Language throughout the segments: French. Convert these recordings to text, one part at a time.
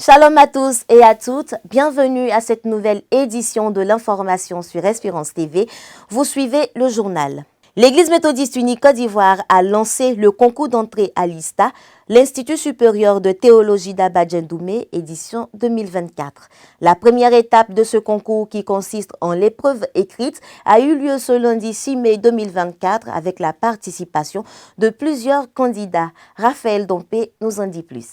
Shalom à tous et à toutes, bienvenue à cette nouvelle édition de l'information sur Espérance TV. Vous suivez le journal. L'Église méthodiste unie Côte d'Ivoire a lancé le concours d'entrée à l'ISTA, l'Institut supérieur de théologie d'Abadjan-Doumé, édition 2024. La première étape de ce concours, qui consiste en l'épreuve écrite, a eu lieu ce lundi 6 mai 2024 avec la participation de plusieurs candidats. Raphaël Dompé nous en dit plus.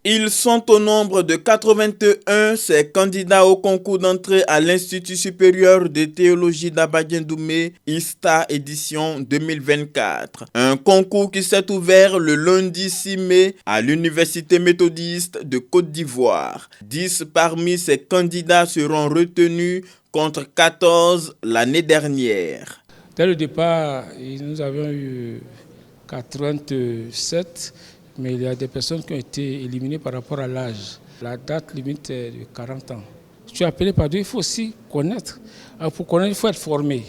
Ils sont au nombre de 81, ces candidats au concours d'entrée à l'Institut supérieur de théologie d'Abadjan-Doumé, ISTA édition 2024. Un concours qui s'est ouvert le lundi 6 mai à l'Université méthodiste de Côte d'Ivoire. 10 parmi ces candidats seront retenus contre 14 l'année dernière. Dès le départ, nous avions eu 87. Mais il y a des personnes qui ont été éliminées par rapport à l'âge. La date limite est de 40 ans. Je suis appelé par Dieu, il faut aussi connaître. Alors pour connaître, il faut être formé.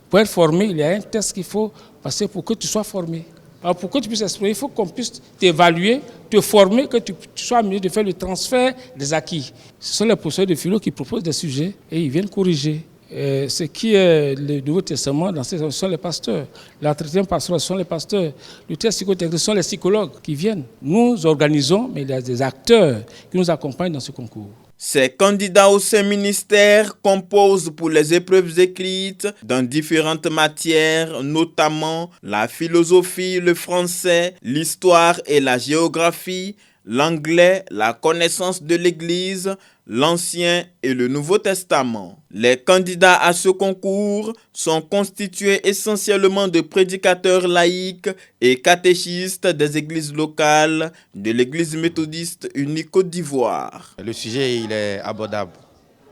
Pour être formé, il y a un test qu'il faut passer pour que tu sois formé. Alors pour que tu puisses exprimer, il faut qu'on puisse t'évaluer, te former, que tu sois mieux de faire le transfert des acquis. Ce sont les professeurs de philo qui proposent des sujets et ils viennent corriger. Ce qui est le Nouveau Testament, ce sont les pasteurs. L'entretien pastoral, ce sont les pasteurs. Le test psychotechnique, ce sont les psychologues qui viennent. Nous organisons, mais il y a des acteurs qui nous accompagnent dans ce concours. Ces candidats au Saint-Ministère composent pour les épreuves écrites dans différentes matières, notamment la philosophie, le français, l'histoire et la géographie, l'anglais, la connaissance de l'Église, l'Ancien et le Nouveau Testament. Les candidats à ce concours sont constitués essentiellement de prédicateurs laïcs et catéchistes des églises locales de l'Église méthodiste unie Côte d'Ivoire. Le sujet, il est abordable.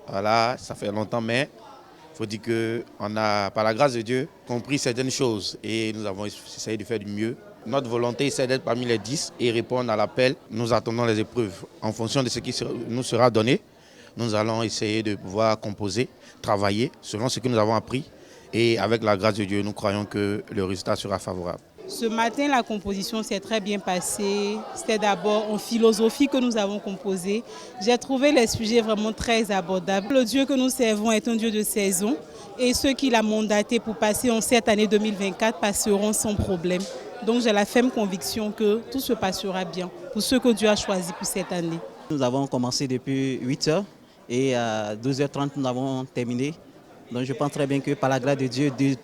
Voilà, ça fait longtemps, mais il faut dire qu'on a, par la grâce de Dieu, compris certaines choses et nous avons essayé de faire du mieux. Notre volonté, c'est d'être parmi les 10 et répondre à l'appel. Nous attendons les épreuves. En fonction de ce qui nous sera donné, nous allons essayer de pouvoir composer, travailler selon ce que nous avons appris. Et avec la grâce de Dieu, nous croyons que le résultat sera favorable. Ce matin, la composition s'est très bien passée. C'était d'abord en philosophie que nous avons composé. J'ai trouvé les sujets vraiment très abordables. Le Dieu que nous servons est un Dieu de saison. Et ceux qu'il a mandatés pour passer en cette année 2024 passeront sans problème. Donc j'ai la ferme conviction que tout se passera bien pour ceux que Dieu a choisis pour cette année. Nous avons commencé depuis 8h et à 12h30 nous avons terminé. Donc je pense très bien que par la grâce de Dieu, dès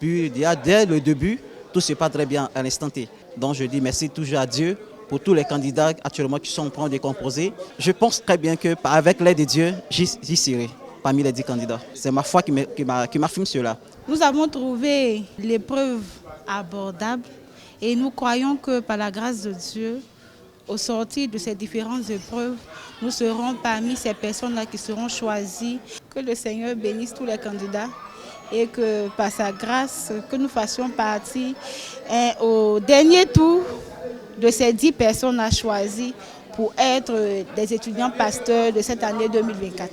le début, tout se passe très bien à l'instant T. Donc je dis merci toujours à Dieu pour tous les candidats actuellement qui sont en train de composer. Je pense très bien qu'avec l'aide de Dieu, j'y serai parmi les 10 candidats. C'est ma foi qui m'affirme cela. Nous avons trouvé l'épreuve abordable. Et nous croyons que par la grâce de Dieu, au sortir de ces différentes épreuves, nous serons parmi ces personnes-là qui seront choisies. Que le Seigneur bénisse tous les candidats et que par sa grâce, que nous fassions partie au dernier tour de ces 10 personnes à choisir pour être des étudiants pasteurs de cette année 2024.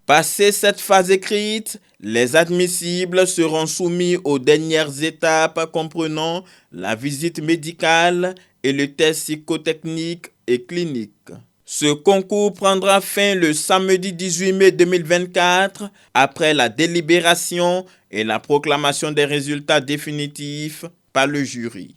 Passé cette phase écrite, les admissibles seront soumis aux dernières étapes comprenant la visite médicale et le test psychotechnique et clinique. Ce concours prendra fin le samedi 18 mai 2024 après la délibération et la proclamation des résultats définitifs par le jury.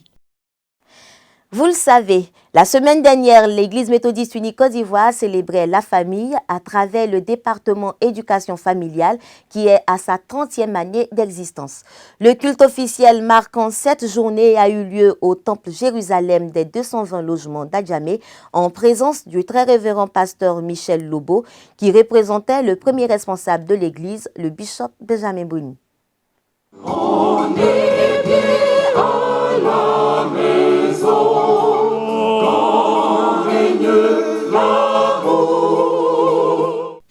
Vous le savez, la semaine dernière, l'Église méthodiste unie Côte d'Ivoire célébrait la famille à travers le département éducation familiale qui est à sa 30e année d'existence. Le culte officiel marquant cette journée a eu lieu au Temple Jérusalem des 220 logements d'Adjamé en présence du très révérend pasteur Michel Lobo qui représentait le premier responsable de l'Église, le bishop Benjamin Boni. On est bien à la maison.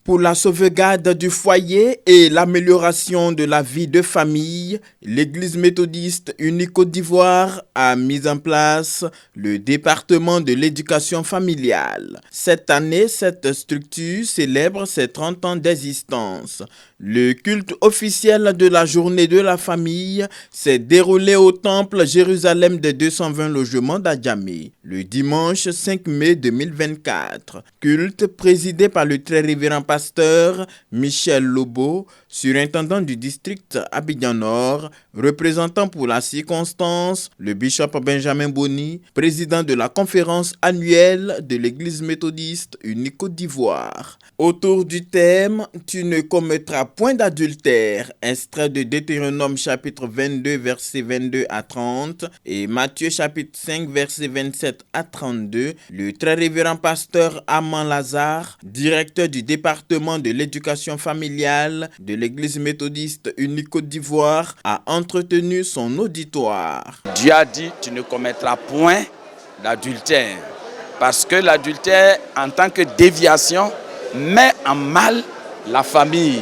Pour la sauvegarde du foyer et l'amélioration de la vie de famille, l'Église méthodiste unie Côte d'Ivoire a mis en place le département de l'éducation familiale. Cette année, cette structure célèbre ses 30 ans d'existence. Le culte officiel de la journée de la famille s'est déroulé au temple Jérusalem des 220 logements d'Adjamé le dimanche 5 mai 2024. Culte présidé par le très révérend pasteur Michel Lobo, surintendant du district Abidjan-Nord, représentant pour la circonstance le bishop Benjamin Boni, président de la conférence annuelle de l'Église méthodiste unie Côte d'Ivoire. Autour du thème « Tu ne commettras point d'adultère », extrait de Deutéronome chapitre 22 versets 22 à 30 et Matthieu chapitre 5 versets 27 à 32, le très révérend pasteur Aman Lazare, directeur du département de l'éducation familiale de l'Église méthodiste unie Côte d'Ivoire, a entretenu son auditoire. Dieu a dit « Tu ne commettras point d'adultère » parce que l'adultère en tant que déviation met en mal la famille,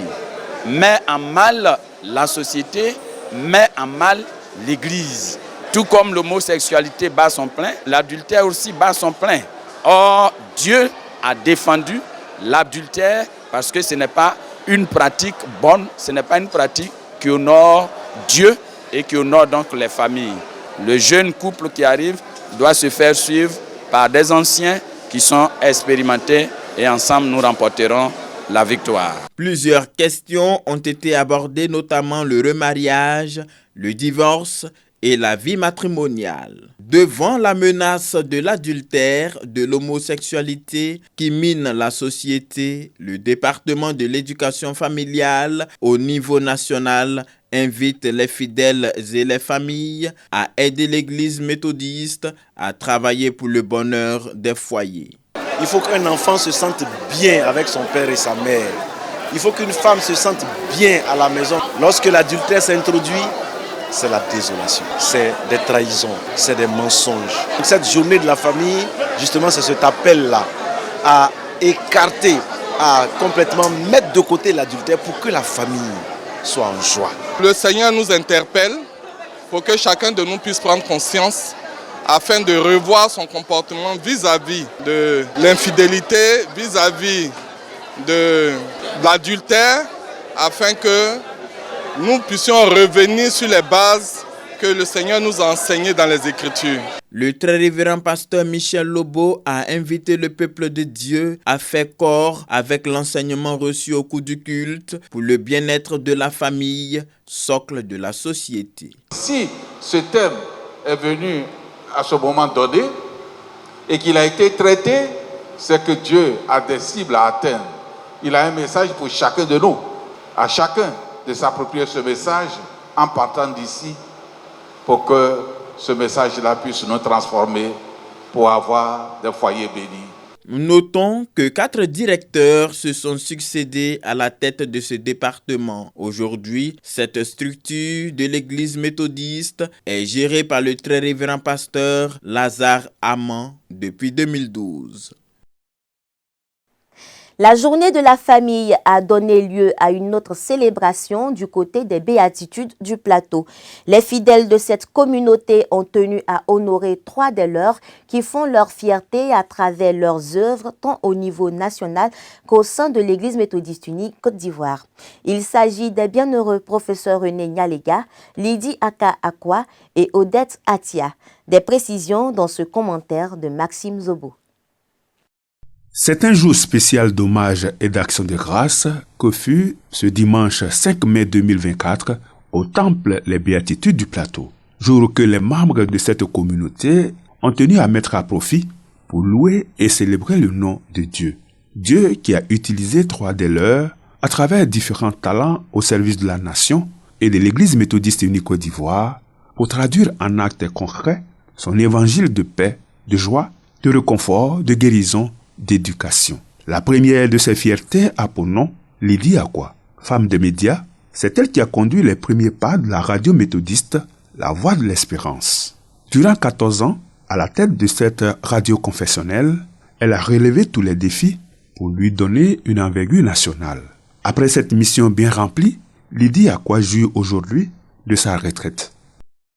met en mal la société, met en mal l'Église. Tout comme l'homosexualité bat son plein, l'adultère aussi bat son plein. Or, Dieu a défendu l'adultère parce que ce n'est pas une pratique bonne, ce n'est pas une pratique qui honore Dieu et qui honore donc les familles. Le jeune couple qui arrive doit se faire suivre par des anciens qui sont expérimentés et ensemble nous remporterons la victoire. Plusieurs questions ont été abordées, notamment le remariage, le divorce et la vie matrimoniale. Devant la menace de l'adultère, de l'homosexualité qui mine la société, le département de l'éducation familiale au niveau national invite les fidèles et les familles à aider l'Église méthodiste à travailler pour le bonheur des foyers. Il faut qu'un enfant se sente bien avec son père et sa mère. Il faut qu'une femme se sente bien à la maison. Lorsque l'adultère s'introduit, c'est la désolation, c'est des trahisons, c'est des mensonges. Cette journée de la famille, justement, c'est cet appel-là à écarter, à complètement mettre de côté l'adultère pour que la famille soit en joie. Le Seigneur nous interpelle pour que chacun de nous puisse prendre conscience afin de revoir son comportement vis-à-vis de l'infidélité, vis-à-vis de l'adultère, afin que nous puissions revenir sur les bases que le Seigneur nous a enseignées dans les Écritures. Le très révérend pasteur Michel Lobo a invité le peuple de Dieu à faire corps avec l'enseignement reçu au cours du culte pour le bien-être de la famille, socle de la société. Si ce thème est venu à ce moment donné et qu'il a été traité, c'est que Dieu a des cibles à atteindre. Il a un message pour chacun de nous, à chacun de s'approprier ce message en partant d'ici pour que ce message-là puisse nous transformer pour avoir des foyers bénis. Notons que 4 directeurs se sont succédés à la tête de ce département. Aujourd'hui, cette structure de l'Église méthodiste est gérée par le très révérend pasteur Lazare Aman depuis 2012. La journée de la famille a donné lieu à une autre célébration du côté des béatitudes du plateau. Les fidèles de cette communauté ont tenu à honorer 3 des leurs qui font leur fierté à travers leurs œuvres tant au niveau national qu'au sein de l'Église méthodiste unie Côte d'Ivoire. Il s'agit des bienheureux professeurs René Nyalega, Lydie Aka Akwa et Odette Atia. Des précisions dans ce commentaire de Maxime Zobo. C'est un jour spécial d'hommage et d'action de grâce que fut ce dimanche 5 mai 2024 au temple Les Béatitudes du Plateau. Jour que les membres de cette communauté ont tenu à mettre à profit pour louer et célébrer le nom de Dieu. Dieu qui a utilisé 3 des leurs à travers différents talents au service de la nation et de l'Église méthodiste unie Côte d'Ivoire pour traduire en actes concrets son évangile de paix, de joie, de réconfort, de guérison, d'éducation. La première de ces fiertés a pour nom Lydie Akwa. Femme de médias, c'est elle qui a conduit les premiers pas de la radio méthodiste, la Voix de l'Espérance. Durant 14 ans, à la tête de cette radio confessionnelle, elle a relevé tous les défis pour lui donner une envergure nationale. Après cette mission bien remplie, Lydie a quoi jouir aujourd'hui de sa retraite?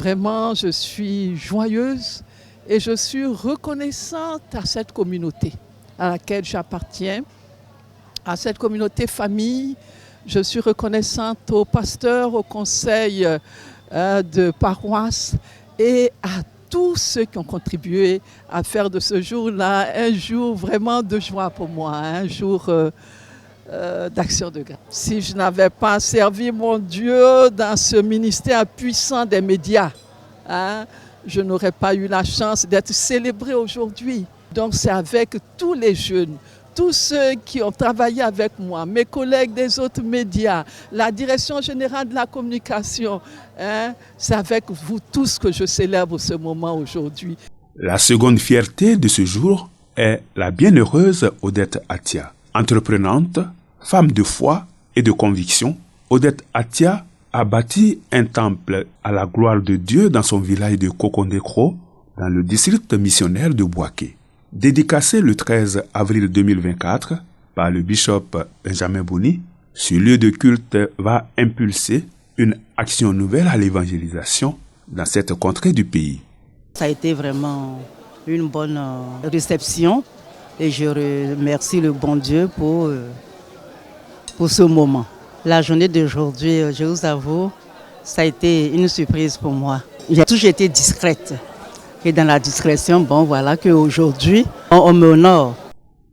Vraiment, je suis joyeuse et je suis reconnaissante à cette communauté à laquelle j'appartiens, à cette communauté famille. Je suis reconnaissante aux pasteurs, au conseil de paroisse et à tous ceux qui ont contribué à faire de ce jour-là un jour vraiment de joie pour moi, un jour d'action de grâce. Si je n'avais pas servi mon Dieu dans ce ministère puissant des médias, je n'aurais pas eu la chance d'être célébré aujourd'hui. Donc c'est avec tous les jeunes, tous ceux qui ont travaillé avec moi, mes collègues des autres médias, la direction générale de la communication, c'est avec vous tous que je célèbre ce moment aujourd'hui. La seconde fierté de ce jour est la bienheureuse Odette Atia. Entreprenante, femme de foi et de conviction, Odette Atia a bâti un temple à la gloire de Dieu dans son village de Kokondekro, dans le district missionnaire de Bouaké. Dédicacé le 13 avril 2024 par le bishop Benjamin Bouni, ce lieu de culte va impulser une action nouvelle à l'évangélisation dans cette contrée du pays. Ça a été vraiment une bonne réception et je remercie le bon Dieu pour ce moment. La journée d'aujourd'hui, je vous avoue, ça a été une surprise pour moi. J'ai toujours été discrète. Et dans la discrétion, voilà qu'aujourd'hui, on m'honore.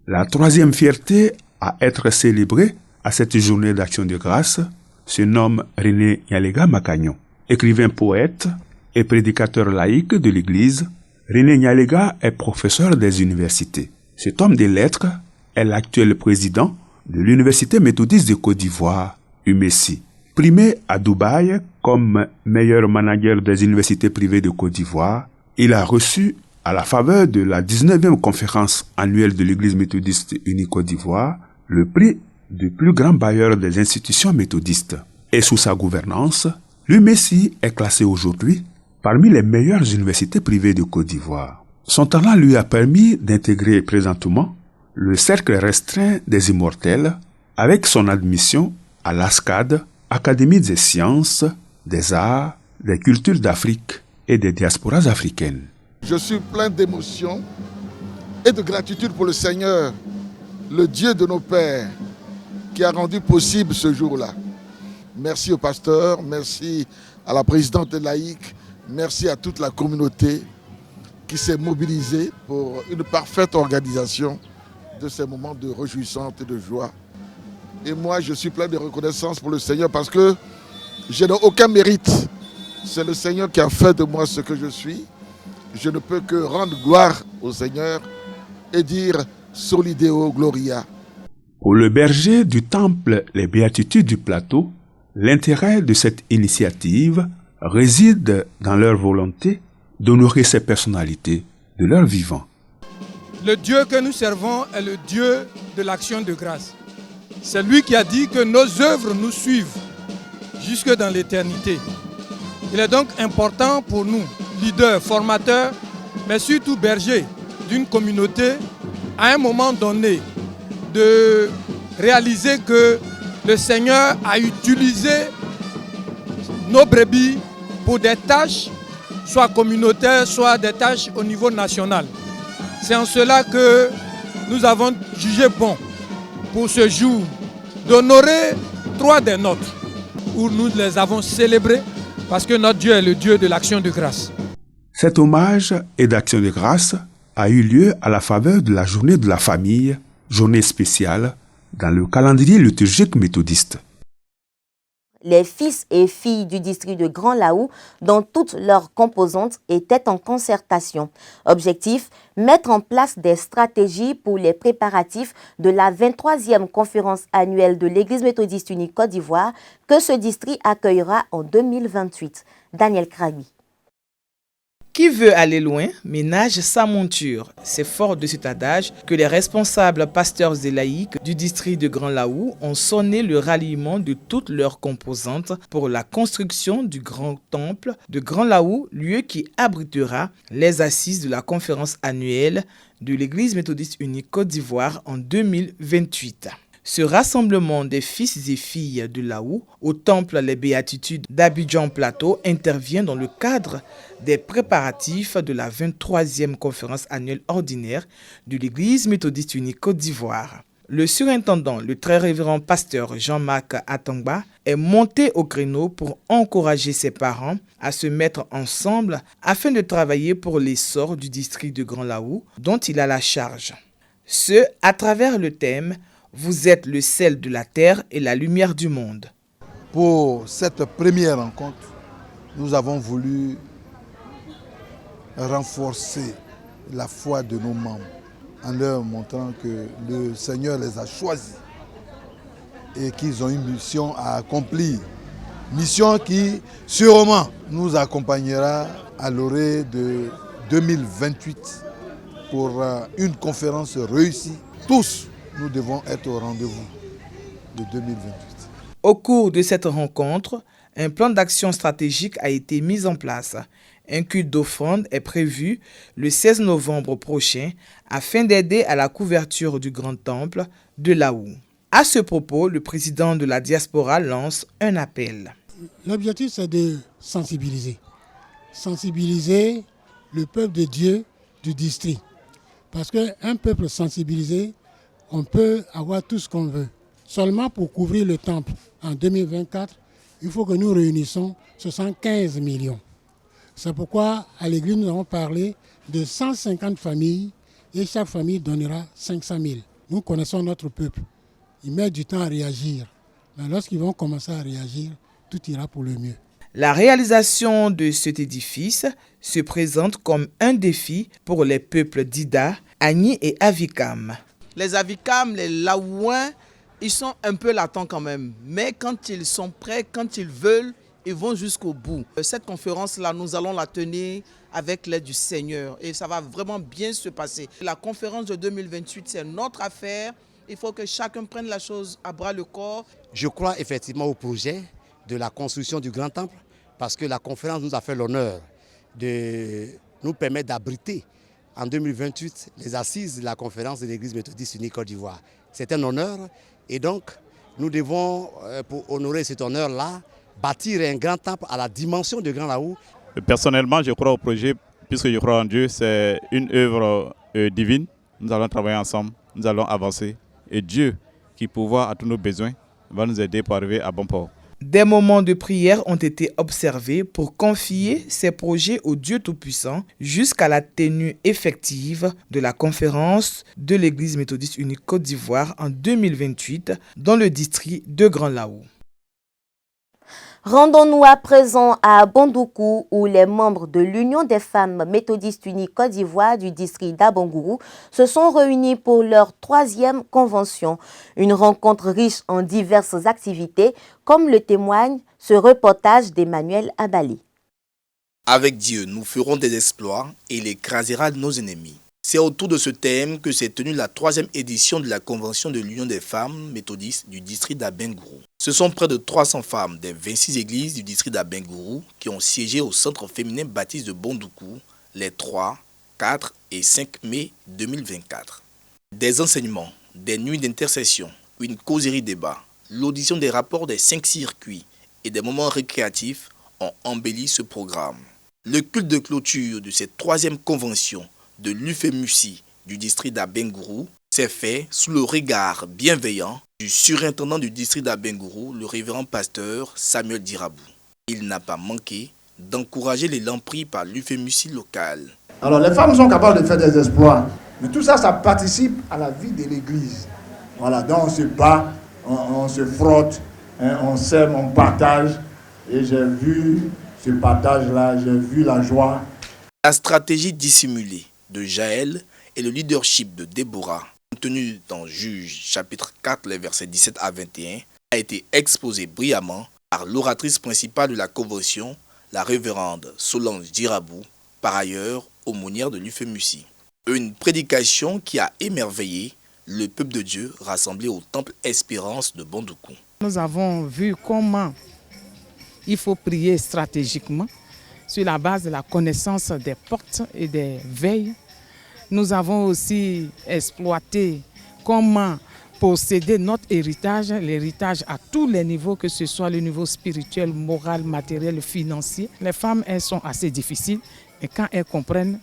La troisième fierté à être célébrée à cette journée d'action de grâce se nomme René Nyalega Makagnon. Écrivain poète et prédicateur laïque de l'Église, René Nyalega est professeur des universités. Cet homme des lettres est l'actuel président de l'Université méthodiste de Côte d'Ivoire, UMESI. Primé à Dubaï comme meilleur manager des universités privées de Côte d'Ivoire, il a reçu, à la faveur de la 19e conférence annuelle de l'Église méthodiste unie Côte d'Ivoire, le prix du plus grand bailleur des institutions méthodistes. Et sous sa gouvernance, l'UMESI est classé aujourd'hui parmi les meilleures universités privées de Côte d'Ivoire. Son talent lui a permis d'intégrer présentement le cercle restreint des immortels avec son admission à l'ASCAD, Académie des sciences, des arts, des cultures d'Afrique et des diasporas africaines. Je suis plein d'émotion et de gratitude pour le Seigneur, le Dieu de nos pères, qui a rendu possible ce jour-là. Merci au pasteur, merci à la présidente laïque, merci à toute la communauté qui s'est mobilisée pour une parfaite organisation de ces moments de réjouissance et de joie. Et moi, je suis plein de reconnaissance pour le Seigneur parce que je n'ai aucun mérite. C'est le Seigneur qui a fait de moi ce que je suis. Je ne peux que rendre gloire au Seigneur et dire Soli Deo Gloria. Pour le berger du temple Les Béatitudes du Plateau, l'intérêt de cette initiative réside dans leur volonté d'honorer ces personnalités de leur vivant. Le Dieu que nous servons est le Dieu de l'action de grâce. C'est lui qui a dit que nos œuvres nous suivent jusque dans l'éternité. Il est donc important pour nous, leaders, formateurs, mais surtout bergers d'une communauté, à un moment donné, de réaliser que le Seigneur a utilisé nos brebis pour des tâches, soit communautaires, soit des tâches au niveau national. C'est en cela que nous avons jugé bon, pour ce jour, d'honorer 3 des nôtres, où nous les avons célébrés, parce que notre Dieu est le Dieu de l'action de grâce. Cet hommage et d'action de grâce a eu lieu à la faveur de la journée de la famille, journée spéciale dans le calendrier liturgique méthodiste. Les fils et filles du district de Grand Laou, dont toutes leurs composantes étaient en concertation. Objectif, mettre en place des stratégies pour les préparatifs de la 23e conférence annuelle de l'Église méthodiste unie Côte d'Ivoire que ce district accueillera en 2028. Daniel Krabi. Qui veut aller loin ménage sa monture. C'est fort de cet adage que les responsables pasteurs et laïcs du district de Grand Laou ont sonné le ralliement de toutes leurs composantes pour la construction du grand temple de Grand Laou, lieu qui abritera les assises de la conférence annuelle de l'Église méthodiste unique Côte d'Ivoire en 2028. Ce rassemblement des fils et filles de Laou au temple Les Béatitudes d'Abidjan Plateau intervient dans le cadre des préparatifs de la 23e conférence annuelle ordinaire de l'Église méthodiste unique Côte d'Ivoire. Le surintendant, le très révérend pasteur Jean-Marc Atangba, est monté au créneau pour encourager ses parents à se mettre ensemble afin de travailler pour l'essor du district de Grand Laou dont il a la charge. Ce, à travers le thème « Vous êtes le sel de la terre et la lumière du monde ». Pour cette première rencontre, nous avons voulu renforcer la foi de nos membres en leur montrant que le Seigneur les a choisis et qu'ils ont une mission à accomplir. Mission qui sûrement nous accompagnera à l'orée de 2028 pour une conférence réussie. Tous, nous devons être au rendez-vous de 2028. Au cours de cette rencontre, un plan d'action stratégique a été mis en place. Un culte d'offrande est prévu le 16 novembre prochain afin d'aider à la couverture du grand temple de Laou. À ce propos, le président de la diaspora lance un appel. L'objectif, c'est de sensibiliser. Sensibiliser le peuple de Dieu du district. Parce qu'un peuple sensibilisé, on peut avoir tout ce qu'on veut. Seulement pour couvrir le temple en 2024, il faut que nous réunissons 75 millions. C'est pourquoi à l'église nous avons parlé de 150 familles et chaque famille donnera 500 000. Nous connaissons notre peuple. Ils mettent du temps à réagir. Mais lorsqu'ils vont commencer à réagir, tout ira pour le mieux. La réalisation de cet édifice se présente comme un défi pour les peuples d'Ida, Agni et Avikam. Les Avikam, les Laouins, ils sont un peu latents quand même. Mais quand ils sont prêts, quand ils veulent, ils vont jusqu'au bout. Cette conférence-là, nous allons la tenir avec l'aide du Seigneur et ça va vraiment bien se passer. La conférence de 2028, c'est notre affaire. Il faut que chacun prenne la chose à bras le corps. Je crois effectivement au projet de la construction du grand temple parce que la conférence nous a fait l'honneur de nous permettre d'abriter en 2028 les assises de la conférence de l'Église méthodiste unique Côte d'Ivoire. C'est un honneur et donc nous devons, pour honorer cet honneur-là, bâtir un grand temple à la dimension de Grand Laou. Personnellement, je crois au projet, puisque je crois en Dieu, c'est une œuvre divine. Nous allons travailler ensemble, nous allons avancer. Et Dieu, qui pourvoit à tous nos besoins, va nous aider pour arriver à bon port. Des moments de prière ont été observés pour confier ces projets au Dieu Tout-Puissant jusqu'à la tenue effective de la conférence de l'Église méthodiste unique Côte d'Ivoire en 2028 dans le district de Grand Laou. Rendons-nous à présent à Bondoukou où les membres de l'Union des femmes méthodistes unies Côte d'Ivoire du district d'Abangourou se sont réunis pour leur 3e convention. Une rencontre riche en diverses activités, comme le témoigne ce reportage d'Emmanuel Abali. Avec Dieu, nous ferons des exploits et il écrasera nos ennemis. C'est autour de ce thème que s'est tenue la 3e édition de la Convention de l'Union des femmes méthodistes du district d'Abengourou. Ce sont près de 300 femmes des 26 églises du district d'Abengourou qui ont siégé au centre féminin baptiste de Bondoukou les 3, 4 et 5 mai 2024. Des enseignements, des nuits d'intercession, une causerie débat, l'audition des rapports des 5 circuits et des moments récréatifs ont embelli ce programme. Le culte de clôture de cette 3e convention de l'UFEMUSI du district d'Abengourou s'est fait sous le regard bienveillant du surintendant du district d'Abengourou, le révérend pasteur Samuel Dirabou. Il n'a pas manqué d'encourager l'élan pris par l'UFEMUSI local. Alors les femmes sont capables de faire des exploits, mais tout ça, ça participe à la vie de l'église. Voilà, donc on se bat, on se frotte, hein, on s'aime, on partage. Et j'ai vu ce partage-là, j'ai vu la joie. La stratégie dissimulée de Jaël et le leadership de Déborah, contenu dans Juges chapitre 4, les versets 17 à 21, a été exposé brillamment par l'oratrice principale de la convention, la révérende Solange Dirabou, par ailleurs aumônière de l'UFEMUSI. Une prédication qui a émerveillé le peuple de Dieu rassemblé au temple Espérance de Bandoukou. Nous avons vu comment il faut prier stratégiquement sur la base de la connaissance des portes et des veilles. Nous avons aussi exploité comment posséder notre héritage, l'héritage à tous les niveaux, que ce soit le niveau spirituel, moral, matériel, financier. Les femmes, elles sont assez difficiles, et quand elles comprennent,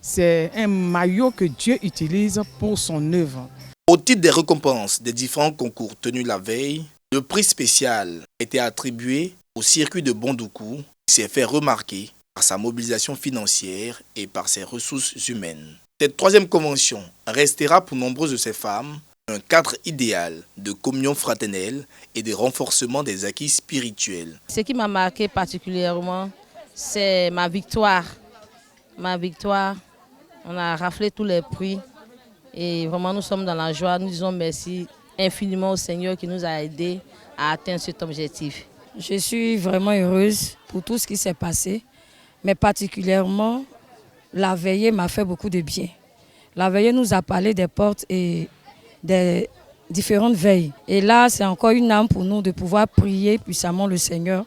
c'est un maillot que Dieu utilise pour son œuvre. Au titre des récompenses des différents concours tenus la veille, le prix spécial a été attribué au circuit de Bandoukou, qui s'est fait remarquer par sa mobilisation financière et par ses ressources humaines. Cette troisième convention restera pour nombreuses de ces femmes un cadre idéal de communion fraternelle et de renforcement des acquis spirituels. Ce qui m'a marqué particulièrement, c'est ma victoire. Ma victoire, on a raflé tous les prix et vraiment nous sommes dans la joie. Nous disons merci infiniment au Seigneur qui nous a aidés à atteindre cet objectif. Je suis vraiment heureuse pour tout ce qui s'est passé, mais particulièrement la veillée m'a fait beaucoup de bien. La veillée nous a parlé des portes et des différentes veilles. Et là, c'est encore une âme pour nous de pouvoir prier puissamment le Seigneur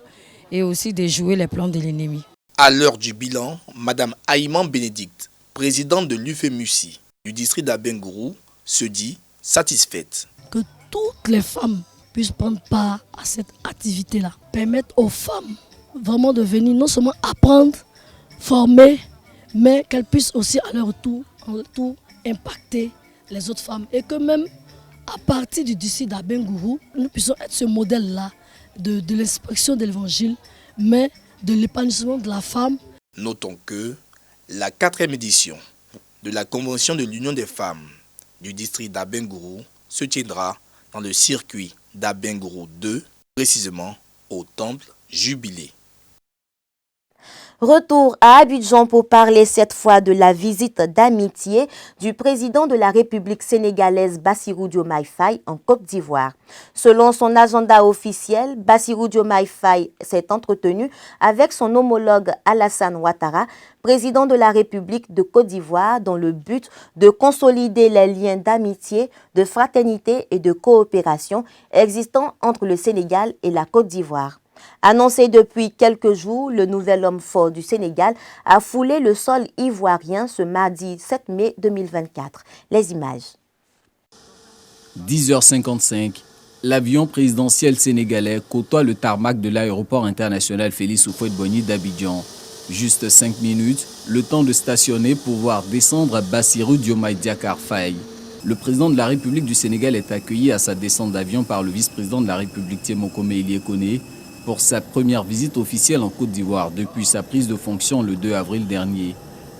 et aussi de jouer les plans de l'ennemi. À l'heure du bilan, Madame Aïman Bénédicte, présidente de l'UFEMUSI du district d'Abengourou, se dit satisfaite. Que toutes les femmes puissent prendre part à cette activité-là. Permettre aux femmes vraiment de venir non seulement apprendre, former, mais qu'elles puissent aussi à leur tour impacter les autres femmes. Et que même à partir du district d'Abengourou, nous puissions être ce modèle-là de l'expression de l'évangile, mais de l'épanouissement de la femme. Notons que la 4e édition de la Convention de l'Union des femmes du district d'Abengourou se tiendra dans le circuit d'Abengourou 2, précisément au temple Jubilé. Retour à Abidjan pour parler cette fois de la visite d'amitié du président de la République sénégalaise Bassirou Diomaye Faye en Côte d'Ivoire. Selon son agenda officiel, Bassirou Diomaye Faye s'est entretenu avec son homologue Alassane Ouattara, président de la République de Côte d'Ivoire, dans le but de consolider les liens d'amitié, de fraternité et de coopération existants entre le Sénégal et la Côte d'Ivoire. Annoncé depuis quelques jours, le nouvel homme fort du Sénégal a foulé le sol ivoirien ce mardi 7 mai 2024. Les images. 10h55, l'avion présidentiel sénégalais côtoie le tarmac de l'aéroport international Félix Houphouët-Boigny d'Abidjan. Juste 5 minutes, le temps de stationner pour voir descendre Bassirou Diomaye Diakhar Faye. Le président de la République du Sénégal est accueilli à sa descente d'avion par le vice-président de la République Tiemokomé Ilie-Koné pour sa première visite officielle en Côte d'Ivoire depuis sa prise de fonction le 2 avril dernier.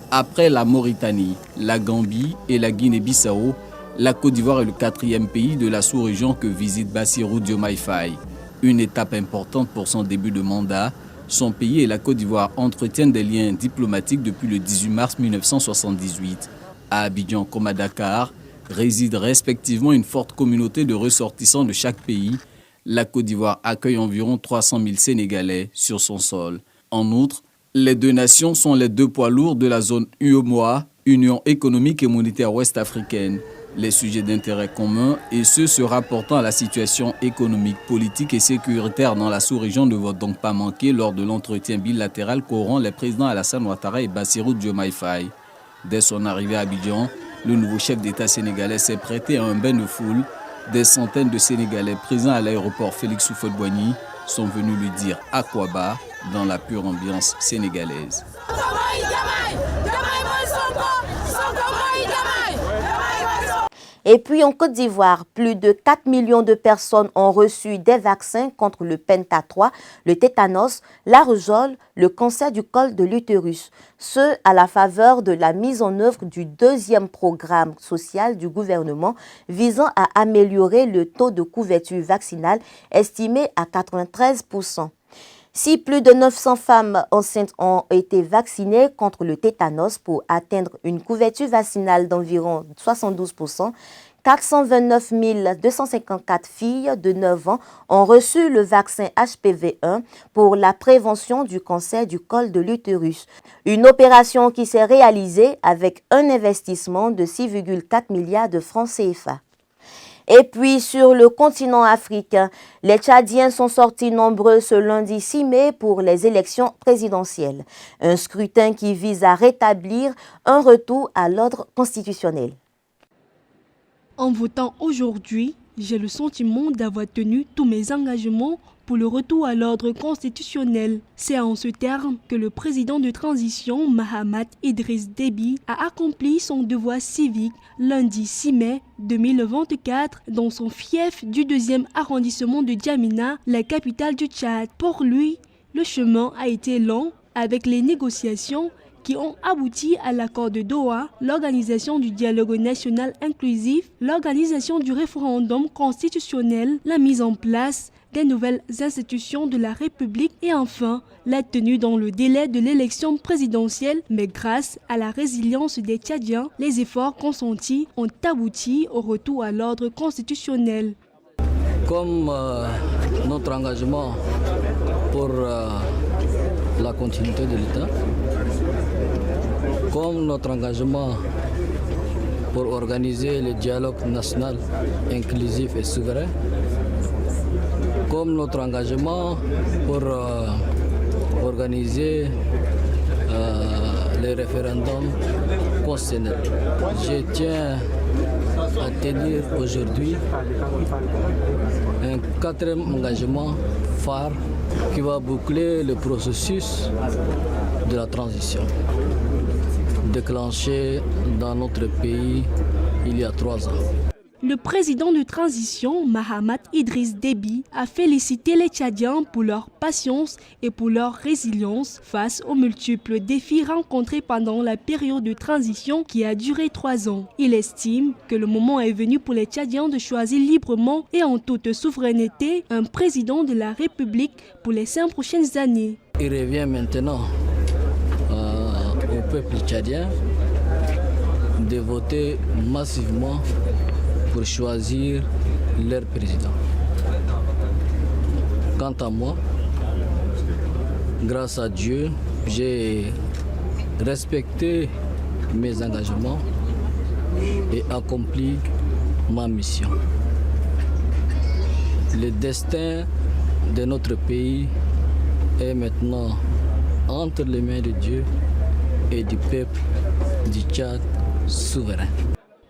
Après la Mauritanie, la Gambie et la Guinée-Bissau, la Côte d'Ivoire est le 4e pays de la sous-région que visite Bassirou Diomaye Faye. Une étape importante pour son début de mandat, son pays et la Côte d'Ivoire entretiennent des liens diplomatiques depuis le 18 mars 1978. À Abidjan comme à Dakar, résident respectivement une forte communauté de ressortissants de chaque pays. La Côte d'Ivoire accueille environ 300 000 Sénégalais sur son sol. En outre, les deux nations sont les deux poids lourds de la zone UEMOA, Union économique et monétaire ouest-africaine. Les sujets d'intérêt commun et ceux se rapportant à la situation économique, politique et sécuritaire dans la sous-région ne vont donc pas manquer lors de l'entretien bilatéral qu'auront les présidents Alassane Ouattara et Bassirou Diomaye Faye. Dès son arrivée à Abidjan, le nouveau chef d'État sénégalais s'est prêté à un bain de foule. Des centaines de Sénégalais présents à l'aéroport Félix Houphouët-Boigny sont venus lui dire Akwaba dans la pure ambiance sénégalaise. Et puis en Côte d'Ivoire, plus de 4 millions de personnes ont reçu des vaccins contre le Penta 3, le tétanos, la rougeole, le cancer du col de l'utérus. Ce, à la faveur de la mise en œuvre du 2e programme social du gouvernement visant à améliorer le taux de couverture vaccinale estimé à 93%. Si plus de 900 femmes enceintes ont été vaccinées contre le tétanos pour atteindre une couverture vaccinale d'environ 72%, 429 254 filles de 9 ans ont reçu le vaccin HPV1 pour la prévention du cancer du col de l'utérus. Une opération qui s'est réalisée avec un investissement de 6,4 milliards de francs CFA. Et puis, sur le continent africain, les Tchadiens sont sortis nombreux ce lundi 6 mai pour les élections présidentielles. Un scrutin qui vise à rétablir un retour à l'ordre constitutionnel. En votant aujourd'hui, j'ai le sentiment d'avoir tenu tous mes engagements pour le retour à l'ordre constitutionnel. C'est en ce terme que le président de transition, Mahamat Idriss Déby, a accompli son devoir civique lundi 6 mai 2024 dans son fief du 2e arrondissement de Djamina, la capitale du Tchad. Pour lui, le chemin a été long avec les négociations qui ont abouti à l'accord de Doha, l'organisation du dialogue national inclusif, l'organisation du référendum constitutionnel, la mise en place des nouvelles institutions de la République et enfin la tenue dans le délai de l'élection présidentielle. Mais grâce à la résilience des Tchadiens, les efforts consentis ont abouti au retour à l'ordre constitutionnel. Comme notre engagement pour la continuité de l'État, comme notre engagement pour organiser le dialogue national inclusif et souverain, comme notre engagement pour organiser les référendums constitutionnels. Je tiens à tenir aujourd'hui un 4e engagement phare qui va boucler le processus de la transition déclenché dans notre pays il y a 3 ans. Le président de transition, Mahamat Idriss Déby, a félicité les Tchadiens pour leur patience et pour leur résilience face aux multiples défis rencontrés pendant la période de transition qui a duré 3 ans. Il estime que le moment est venu pour les Tchadiens de choisir librement et en toute souveraineté un président de la République pour les 5 prochaines années. Il revient maintenant au peuple tchadien de voter massivement pour choisir leur président. Quant à moi, grâce à Dieu, j'ai respecté mes engagements et accompli ma mission. Le destin de notre pays est maintenant entre les mains de Dieu et du peuple du Tchad souverain.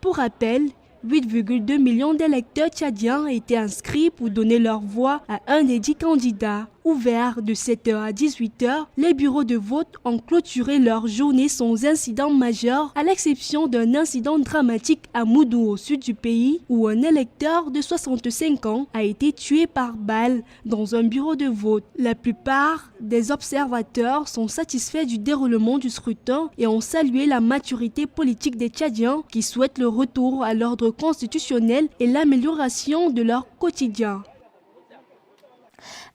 Pour rappel, 8,2 millions d'électeurs tchadiens étaient inscrits pour donner leur voix à un des 10 candidats. Ouverts de 7h à 18h, les bureaux de vote ont clôturé leur journée sans incident majeur, à l'exception d'un incident dramatique à Moudou, au sud du pays, où un électeur de 65 ans a été tué par balle dans un bureau de vote. La plupart des observateurs sont satisfaits du déroulement du scrutin et ont salué la maturité politique des Tchadiens qui souhaitent le retour à l'ordre constitutionnel et l'amélioration de leur quotidien.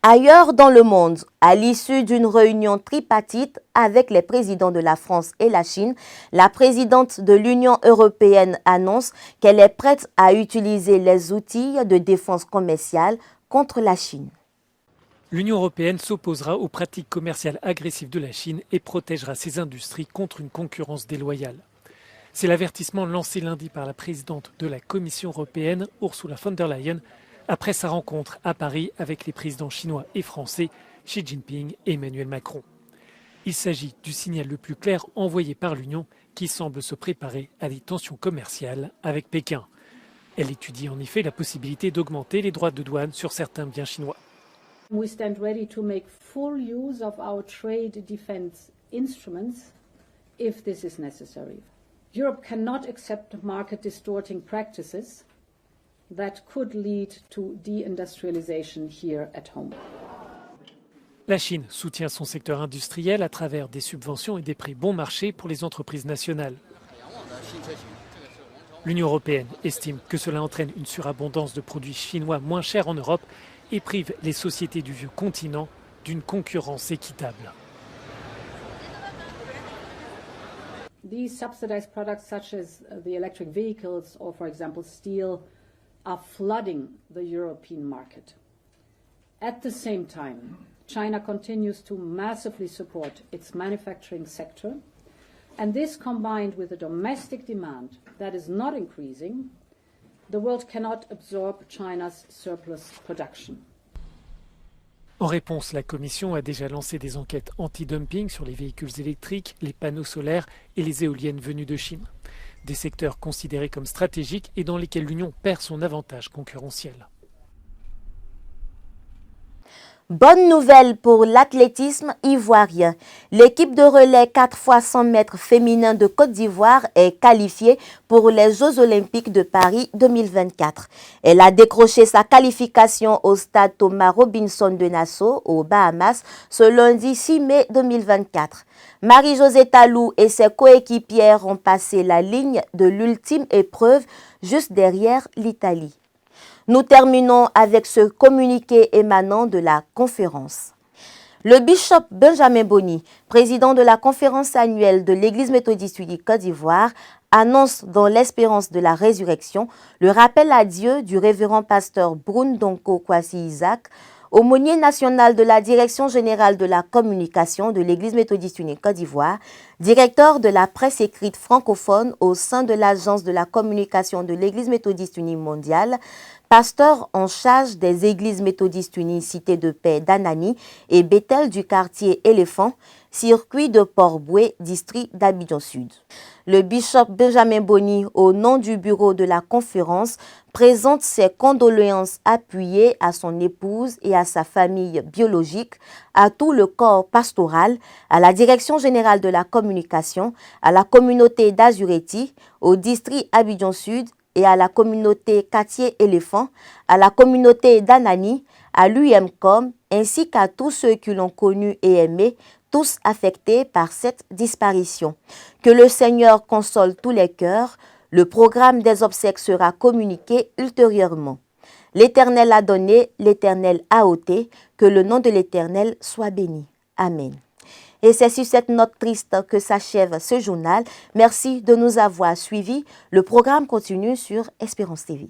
Ailleurs dans le monde, à l'issue d'une réunion tripartite avec les présidents de la France et la Chine, la présidente de l'Union européenne annonce qu'elle est prête à utiliser les outils de défense commerciale contre la Chine. L'Union européenne s'opposera aux pratiques commerciales agressives de la Chine et protégera ses industries contre une concurrence déloyale. C'est l'avertissement lancé lundi par la présidente de la Commission européenne, Ursula von der Leyen, après sa rencontre à Paris avec les présidents chinois et français Xi Jinping et Emmanuel Macron. Il s'agit du signal le plus clair envoyé par l'Union qui semble se préparer à des tensions commerciales avec Pékin. Elle étudie en effet la possibilité d'augmenter les droits de douane sur certains biens chinois. We stand ready to make full use of our trade defense instruments if this is necessary. Europe cannot accept market distorting practices that could lead to deindustrialization here at home. La Chine soutient son secteur industriel à travers des subventions et des prix bon marché pour les entreprises nationales. L'Union européenne estime que cela entraîne une surabondance de produits chinois moins chers en Europe et prive les sociétés du vieux continent d'une concurrence équitable. these subsidized products such as the electric vehicles or, for example, steel are flooding the European market. At the same time, China continues to massively support its manufacturing sector, and this combined with a domestic demand that is not increasing, the world cannot absorb China's surplus production. En réponse, la Commission a déjà lancé des enquêtes anti-dumping sur les véhicules électriques, les panneaux solaires et les éoliennes venues de Chine. Des secteurs considérés comme stratégiques et dans lesquels l'Union perd son avantage concurrentiel. Bonne nouvelle pour l'athlétisme ivoirien. L'équipe de relais 4x100 mètres féminin de Côte d'Ivoire est qualifiée pour les Jeux olympiques de Paris 2024. Elle a décroché sa qualification au stade Thomas Robinson de Nassau, aux Bahamas, ce lundi 6 mai 2024. Marie-Josée Talou et ses coéquipières ont passé la ligne de l'ultime épreuve juste derrière l'Italie. Nous terminons avec ce communiqué émanant de la conférence. Le bishop Benjamin Boni, président de la conférence annuelle de l'Église méthodiste unie Côte d'Ivoire, annonce dans l'espérance de la résurrection le rappel à Dieu du révérend pasteur Brune Donko Kwasi Isaac, aumônier national de la Direction générale de la communication de l'Église méthodiste unie Côte d'Ivoire, directeur de la presse écrite francophone au sein de l'Agence de la communication de l'Église méthodiste unie mondiale, pasteur en charge des églises méthodistes unies Cité de Paix d'Anani et Bethel du quartier Éléphant, circuit de Port-Boué, district d'Abidjan Sud. Le bishop Benjamin Boni, au nom du bureau de la conférence, présente ses condoléances appuyées à son épouse et à sa famille biologique, à tout le corps pastoral, à la Direction générale de la communication, à la communauté d'Azureti, au district Abidjan Sud, et à la communauté quartier Éléphant, à la communauté d'Anani, à l'UMCOM, ainsi qu'à tous ceux qui l'ont connu et aimé, tous affectés par cette disparition. Que le Seigneur console tous les cœurs. Le programme des obsèques sera communiqué ultérieurement. L'Éternel a donné, l'Éternel a ôté, que le nom de l'Éternel soit béni. Amen. Et c'est sur cette note triste que s'achève ce journal. Merci de nous avoir suivis. Le programme continue sur Espérance TV.